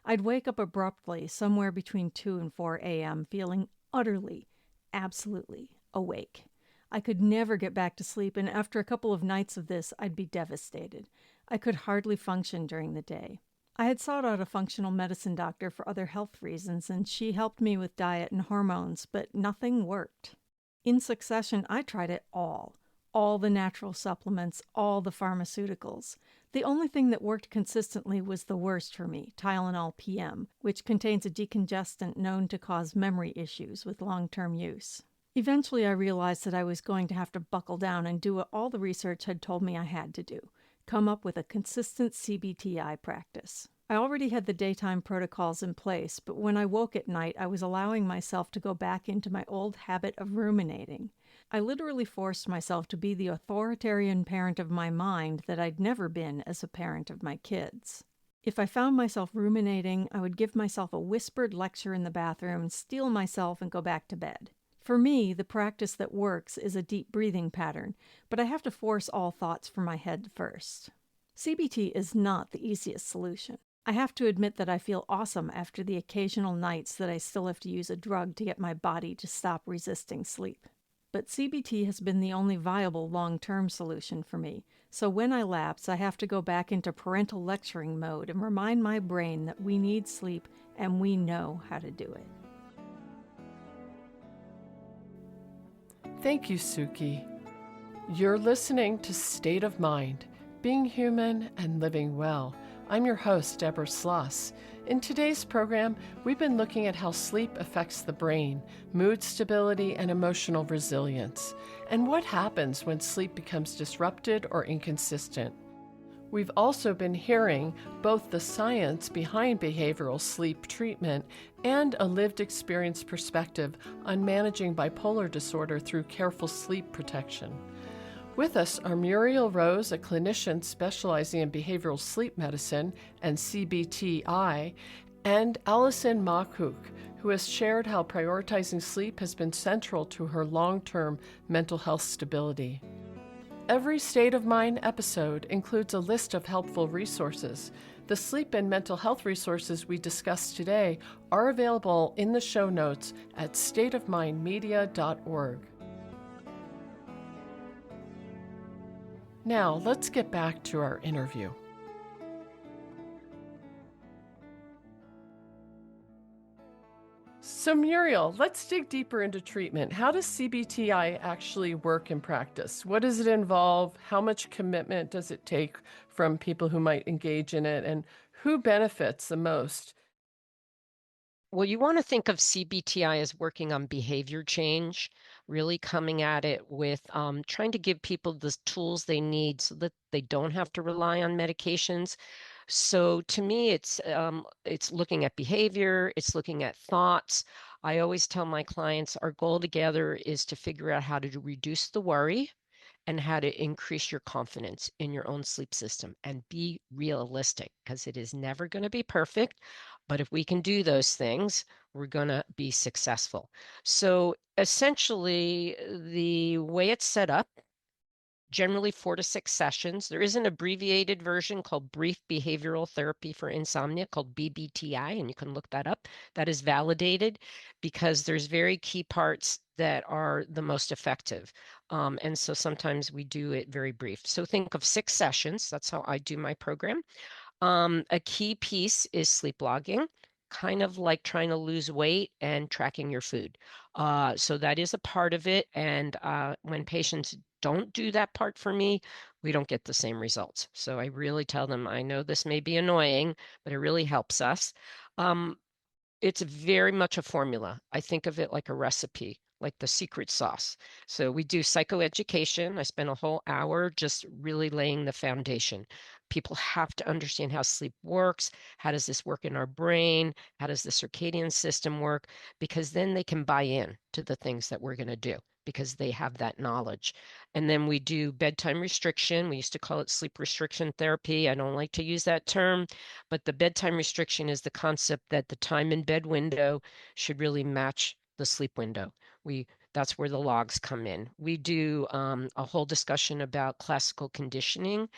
I'd wake up abruptly somewhere between 2 and 4 a.m., feeling utterly, absolutely awake. I could never get back to sleep, and after a couple of nights of this, I'd be devastated. I could hardly function during the day. I had sought out a functional medicine doctor for other health reasons, and she helped me with diet and hormones, but nothing worked. In succession, I tried it all the natural supplements, all the pharmaceuticals. The only thing that worked consistently was the worst for me, Tylenol PM, which contains a decongestant known to cause memory issues with long-term use. Eventually, I realized that I was going to have to buckle down and do what all the research had told me I had to do, come up with a consistent CBTI practice. I already had the daytime protocols in place, but when I woke at night, I was allowing myself to go back into my old habit of ruminating. I literally forced myself to be the authoritarian parent of my mind that I'd never been as a parent of my kids. If I found myself ruminating, I would give myself a whispered lecture in the bathroom, steel myself, and go back to bed. For me, the practice that works is a deep breathing pattern, but I have to force all thoughts from my head first. CBT is not the easiest solution. I have to admit that I feel awesome after the occasional nights that I still have to use a drug to get my body to stop resisting sleep. But CBT has been the only viable long-term solution for me, so when I lapse, I have to go back into parental lecturing mode and remind my brain that we need sleep and we know how to do it. Thank you, Suki. You're listening to State of Mind, Being Human and Living Well. I'm your host, Deborah Sloss. In today's program, we've been looking at how sleep affects the brain, mood stability, and emotional resilience, and what happens when sleep becomes disrupted or inconsistent. We've also been hearing both the science behind behavioral sleep treatment and a lived experience perspective on managing bipolar disorder through careful sleep protection. With us are Muriel Rose, a clinician specializing in behavioral sleep medicine and CBTI, and Allyson Makuch, who has shared how prioritizing sleep has been central to her long-term mental health stability. Every State of Mind episode includes a list of helpful resources. The sleep and mental health resources we discussed today are available in the show notes at stateofmindmedia.org. Now, let's get back to our interview. So Muriel, let's dig deeper into treatment. How does CBTI actually work in practice? What does it involve? How much commitment does it take from people who might engage in it? And who benefits the most? Well, you want to think of CBTI as working on behavior change, really coming at it with trying to give people the tools they need so that they don't have to rely on medications. So to me, it's looking at behavior, it's looking at thoughts. I always tell my clients our goal together is to figure out how to reduce the worry and how to increase your confidence in your own sleep system and be realistic because it is never going to be perfect. But if we can do those things, we're going to be successful. So essentially, the way it's set up, generally 4 to 6 sessions. There is an abbreviated version called Brief Behavioral Therapy for Insomnia called BBTI, and you can look that up. That is validated because there's very key parts that are the most effective. And so sometimes we do it very brief. So think of 6 sessions. That's how I do my program. A key piece is sleep logging, kind of like trying to lose weight and tracking your food. So that is a part of it. And when patients don't do that part for me, we don't get the same results. So I really tell them, I know this may be annoying, but it really helps us. It's very much a formula. I think of it like a recipe, like the secret sauce. So we do psychoeducation. I spend a whole hour just really laying the foundation. People have to understand how sleep works. How does this work in our brain? How does the circadian system work? Because then they can buy in to the things that we're going to do. because they have that knowledge. And then we do bedtime restriction. We used to call it sleep restriction therapy. I don't like to use that term, but the bedtime restriction is the concept that the time in bed window should really match the sleep window. We That's where the logs come in. We do a whole discussion about classical conditioning.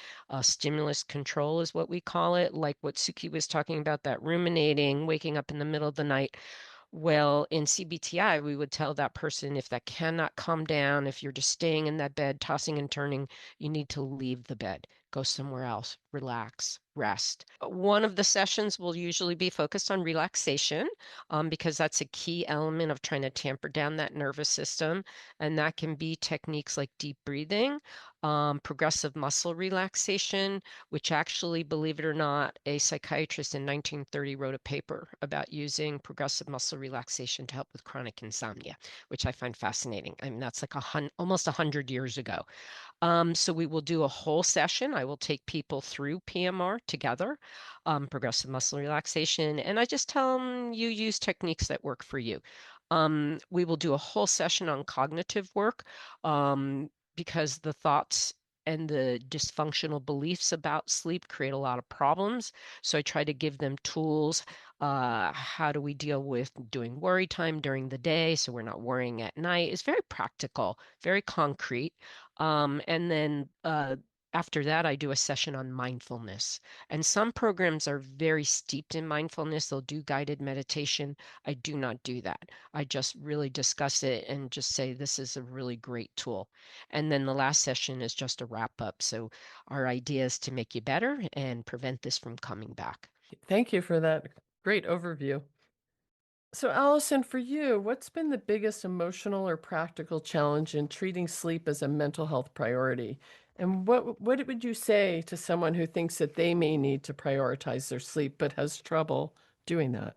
Stimulus control is what we call it, like what Suki was talking about, that ruminating, waking up in the middle of the night. Well, in CBTI, we would tell that person if that cannot calm down, if you're just staying in that bed, tossing and turning, you need to leave the bed, go somewhere else, relax, rest. One of the sessions will usually be focused on relaxation because that's a key element of trying to tamper down that nervous system. And that can be techniques like deep breathing, progressive muscle relaxation, which actually, believe it or not, a psychiatrist in 1930 wrote a paper about using progressive muscle relaxation to help with chronic insomnia, which I find fascinating. I mean, that's like almost 100 years ago. So we will do a whole session. I will take people through PMR together, progressive muscle relaxation, and I just tell them you use techniques that work for you. We will do a whole session on cognitive work because the thoughts and the dysfunctional beliefs about sleep create a lot of problems. So I try to give them tools. How do we deal with doing worry time during the day so we're not worrying at night? It's very practical, very concrete. And then after that, I do a session on mindfulness. And some programs are very steeped in mindfulness. They'll do guided meditation. I do not do that. I just really discuss it and just say this is a really great tool. And then the last session is just a wrap up. So our idea is to make you better and prevent this from coming back. Thank you for that great overview. So, Allyson, for you, what's been the biggest emotional or practical challenge in treating sleep as a mental health priority? And what would you say to someone who thinks that they may need to prioritize their sleep but has trouble doing that?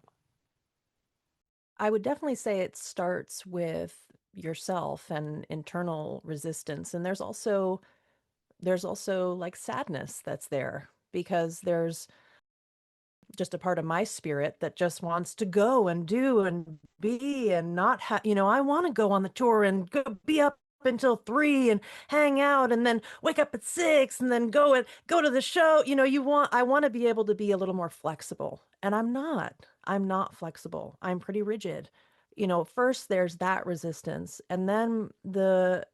I would definitely say it starts with yourself and internal resistance. And there's also like sadness that's there because there's just a part of my spirit that just wants to go and do and be and not have, I want to go on the tour and go be up until 3 and hang out and then wake up at 6 and then go to the show. I want to be able to be a little more flexible. And I'm not flexible. I'm pretty rigid. First there's that resistance. And then the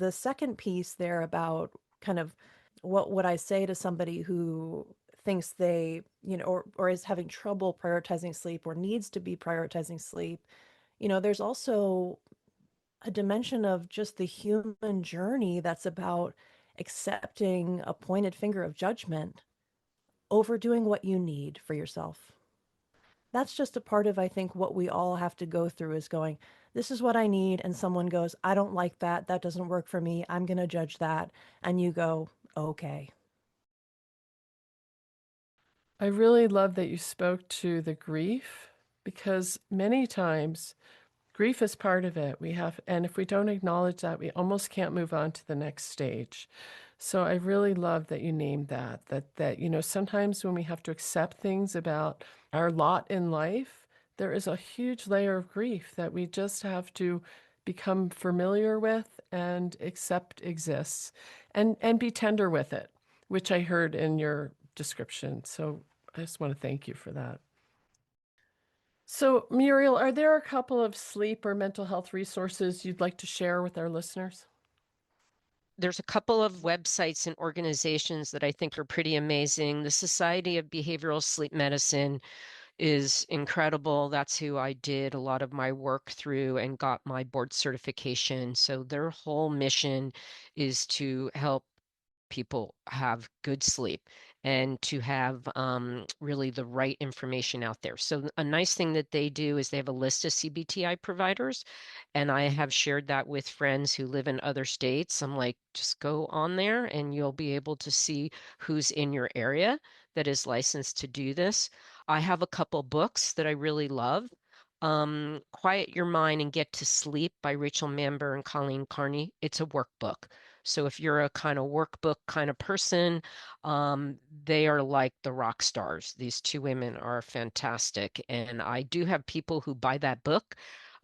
second piece there about kind of what would I say to somebody who thinks they, or is having trouble prioritizing sleep or needs to be prioritizing sleep, there's also a dimension of just the human journey that's about accepting a pointed finger of judgment over doing what you need for yourself. That's just a part of, I think, what we all have to go through is going, this is what I need. And someone goes, I don't like that. That doesn't work for me. I'm going to judge that. And you go, okay. I really love that you spoke to the grief because many times grief is part of it. And if we don't acknowledge that, we almost can't move on to the next stage. So I really love that you named that sometimes when we have to accept things about our lot in life, there is a huge layer of grief that we just have to become familiar with and accept exists and be tender with it, which I heard in your description. So I just want to thank you for that. So, Muriel, are there a couple of sleep or mental health resources you'd like to share with our listeners? There's a couple of websites and organizations that I think are pretty amazing. The Society of Behavioral Sleep Medicine is incredible. That's who I did a lot of my work through and got my board certification. So their whole mission is to help people have good sleep and to have really the right information out there. So a nice thing that they do is they have a list of CBTI providers, and I have shared that with friends who live in other states. I'm like, just go on there and you'll be able to see who's in your area that is licensed to do this. I have a couple books that I really love. Quiet Your Mind and Get to Sleep by Rachel Mamber and Colleen Carney. It's a workbook. So if you're a kind of workbook kind of person, they are like the rock stars. These two women are fantastic. And I do have people who buy that book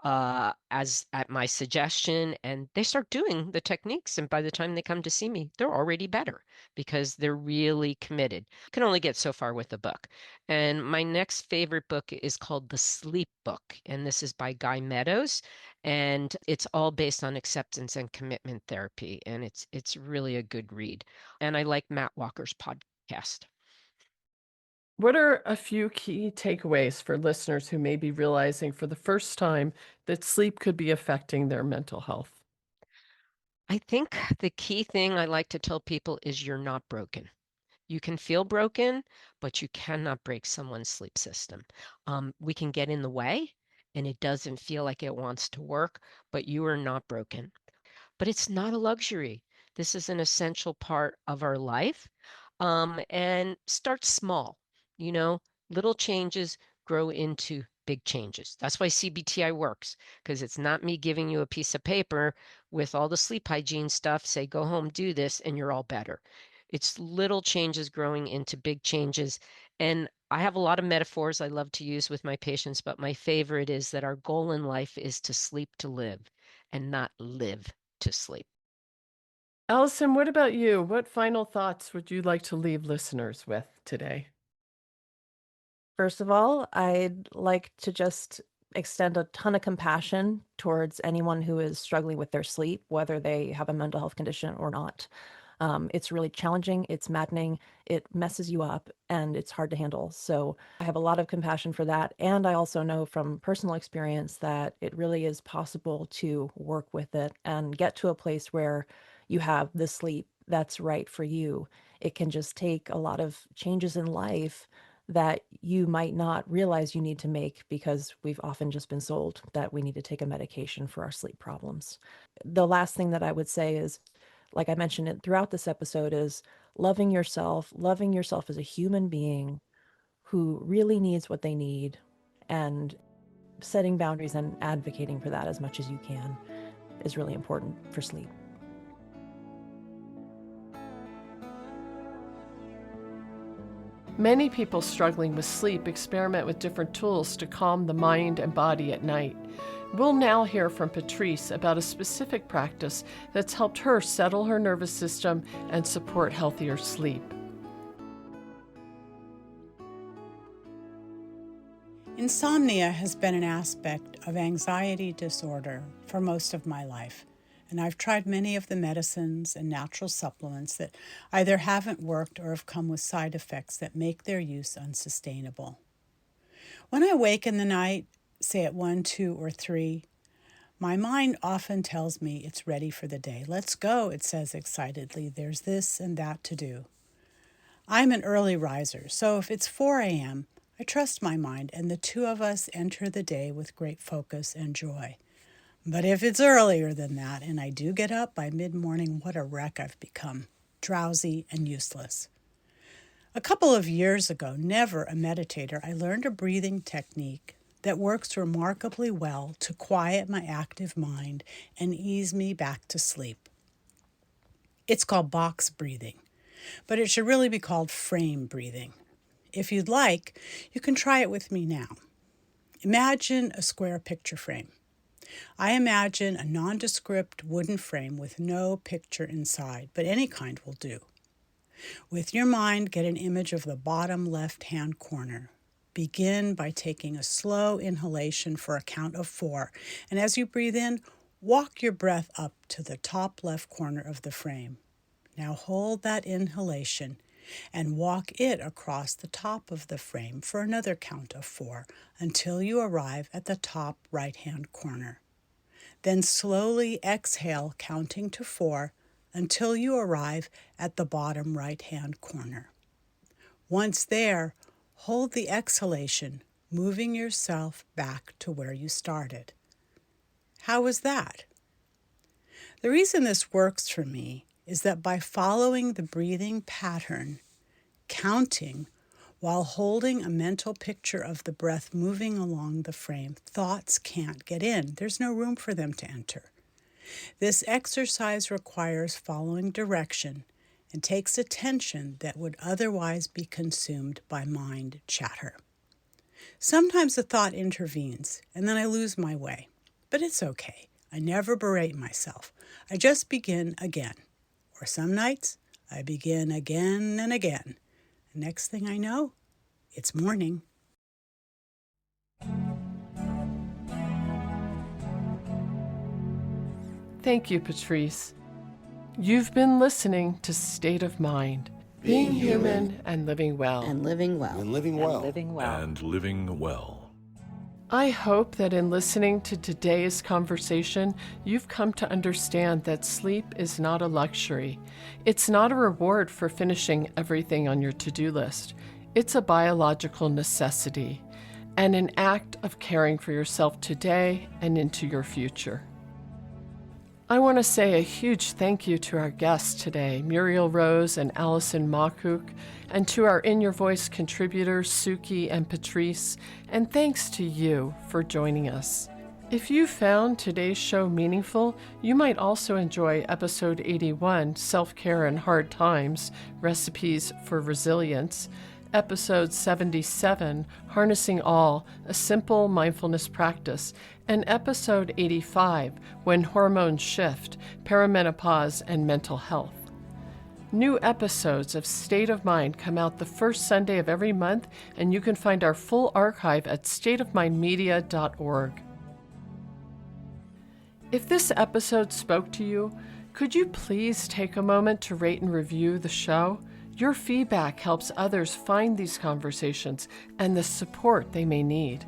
as at my suggestion, and they start doing the techniques. And by the time they come to see me, they're already better because they're really committed. You can only get so far with a book. And my next favorite book is called The Sleep Book, and this is by Guy Meadows, and it's all based on acceptance and commitment therapy, and it's really a good read. And I like Matt Walker's podcast. What are a few key takeaways for listeners who may be realizing for the first time that sleep could be affecting their mental health? I think the key thing I like to tell people is you're not broken. You can feel broken, but you cannot break someone's sleep system. We can get in the way, and it doesn't feel like it wants to work, but you are not broken. But it's not a luxury. This is an essential part of our life. And start small. You know, little changes grow into big changes. That's why CBTI works, because it's not me giving you a piece of paper with all the sleep hygiene stuff, say, go home, do this, and you're all better. It's little changes growing into big changes. And I have a lot of metaphors I love to use with my patients, but my favorite is that our goal in life is to sleep to live and not live to sleep. Allyson, what about you? What final thoughts would you like to leave listeners with today? First of all, I'd like to just extend a ton of compassion towards anyone who is struggling with their sleep, whether they have a mental health condition or not. It's really challenging, it's maddening, it messes you up, and it's hard to handle. So I have a lot of compassion for that. And I also know from personal experience that it really is possible to work with it and get to a place where you have the sleep that's right for you. It can just take a lot of changes in life that you might not realize you need to make because we've often just been sold that we need to take a medication for our sleep problems. The last thing that I would say is, like I mentioned it throughout this episode, is loving yourself as a human being who really needs what they need, and setting boundaries and advocating for that as much as you can is really important for sleep. Many people struggling with sleep experiment with different tools to calm the mind and body at night. We'll now hear from Patrice about a specific practice that's helped her settle her nervous system and support healthier sleep. Insomnia has been an aspect of anxiety disorder for most of my life, and I've tried many of the medicines and natural supplements that either haven't worked or have come with side effects that make their use unsustainable. When I wake in the night, say at 1, 2, or 3, my mind often tells me it's ready for the day. Let's go, it says excitedly. There's this and that to do. I'm an early riser, so if it's 4 a.m., I trust my mind, and the two of us enter the day with great focus and joy. But if it's earlier than that, and I do get up by mid-morning, what a wreck I've become, drowsy and useless. A couple of years ago, never a meditator, I learned a breathing technique that works remarkably well to quiet my active mind and ease me back to sleep. It's called box breathing, but it should really be called frame breathing. If you'd like, you can try it with me now. Imagine a square picture frame. I imagine a nondescript wooden frame with no picture inside, but any kind will do. With your mind, get an image of the bottom left-hand corner. Begin by taking a slow inhalation for a count of 4, and as you breathe in, walk your breath up to the top left corner of the frame. Now hold that inhalation and walk it across the top of the frame for another count of 4 until you arrive at the top right-hand corner. Then slowly exhale, counting to 4 until you arrive at the bottom right-hand corner. Once there, hold the exhalation, moving yourself back to where you started. How was that? The reason this works for me is that by following the breathing pattern, counting while holding a mental picture of the breath moving along the frame, thoughts can't get in. There's no room for them to enter. This exercise requires following direction and takes attention that would otherwise be consumed by mind chatter. Sometimes a thought intervenes, and then I lose my way. but it's okay. I never berate myself. I just begin again. Or some nights, I begin again and again. And next thing I know, it's morning. Thank you, Patrice. You've been listening to State of Mind, being human and living well. And living well. And living well. And living well. And living well. I hope that in listening to today's conversation, you've come to understand that sleep is not a luxury. It's not a reward for finishing everything on your to-do list. It's a biological necessity and an act of caring for yourself today and into your future. I want to say a huge thank you to our guests today, Muriel Rose and Allyson Makuch, and to our In Your Voice contributors, Suki and Patrice, and thanks to you for joining us. If you found today's show meaningful, you might also enjoy episode 81, Self-Care in Hard Times, Recipes for Resilience, episode 77, Harnessing All, a Simple Mindfulness Practice, and episode 85, When Hormones Shift, Perimenopause and Mental Health. New episodes of State of Mind come out the first Sunday of every month, and you can find our full archive at stateofmindmedia.org. If this episode spoke to you, could you please take a moment to rate and review the show? Your feedback helps others find these conversations and the support they may need.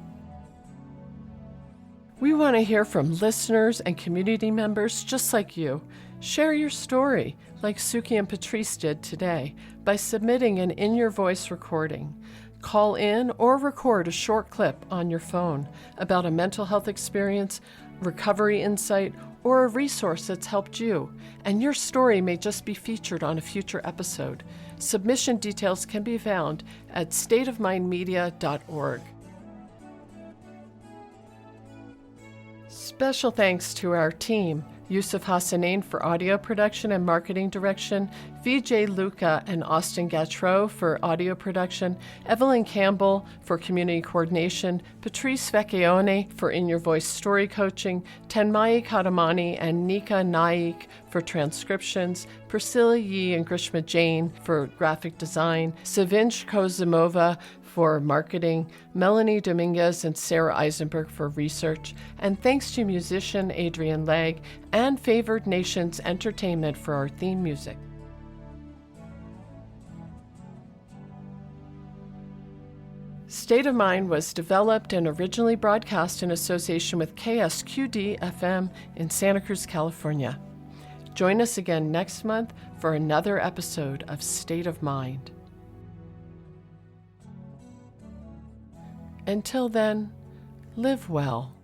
We want to hear from listeners and community members just like you. Share your story, like Suki and Patrice did today, by submitting an In Your Voice recording. Call in or record a short clip on your phone about a mental health experience, recovery insight, or a resource that's helped you, and your story may just be featured on a future episode. Submission details can be found at stateofmindmedia.org. Special thanks to our team, Yusuf Hassanein for audio production and marketing direction, VJ Luca and Austin Gattro for audio production, Evelyn Campbell for community coordination, Patrice Vecchione for In Your Voice story coaching, Tenmayi Kadamani and Nika Naik for transcriptions, Priscilla Yee and Grishma Jain for graphic design, Savinch Kozimova for marketing, Melanie Dominguez and Sarah Eisenberg for research, and thanks to musician Adrian Legg and Favored Nations Entertainment for our theme music. State of Mind was developed and originally broadcast in association with KSQD-FM in Santa Cruz, California. Join us again next month for another episode of State of Mind. Until then, live well.